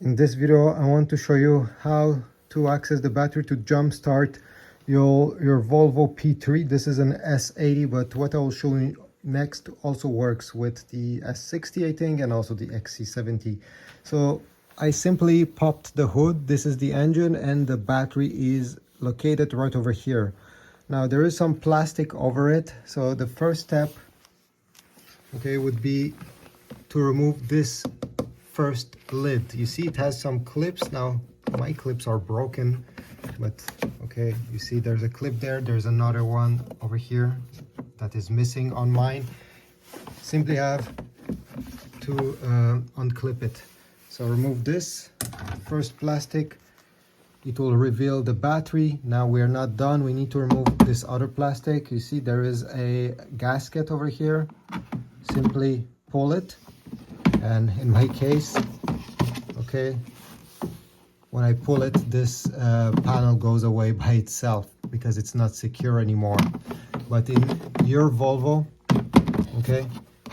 In this video, I want to show you how to access the battery to jumpstart your Volvo P3. This is an S80, but what I will show you next also works with the S60, I think, and also the XC70. So I simply popped the hood. This is the engine, and the battery is located right over here. Now there is some plastic over it. So the first step, okay, would be to remove this first lid. You see it has some clips. Now my clips are broken, but okay, you see there's a clip there, there's another one over here that is missing on mine. Simply have to unclip it. So remove this first plastic, it will reveal the battery. Now we are not done, we need to remove this other plastic. You see there is a gasket over here. Simply pull it, and in my case, okay, when I pull it, this panel goes away by itself because it's not secure anymore. But in your Volvo, okay,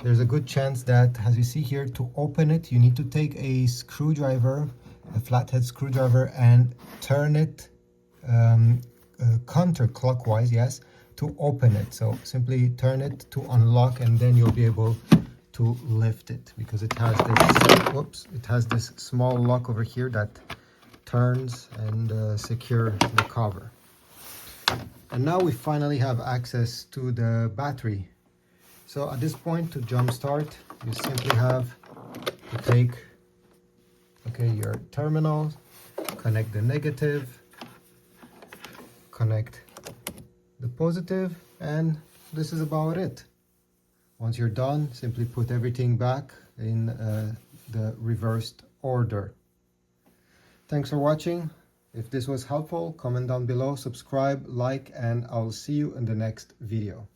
there's a good chance that, as you see here, to open it you need to take a screwdriver, a flathead screwdriver, and turn it counterclockwise, yes, to open it. So simply turn it to unlock, and then you'll be able to lift it, because it has this, whoops, it has this small lock over here that turns and secure the cover. And now we finally have access to the battery. So at this point, to jumpstart, you simply have to take, okay, your terminal, connect the negative, connect the positive, and this is about it. Once you're done, simply put everything back in the reversed order. Thanks for watching. If this was helpful, comment down below, subscribe, like, and I'll see you in the next video.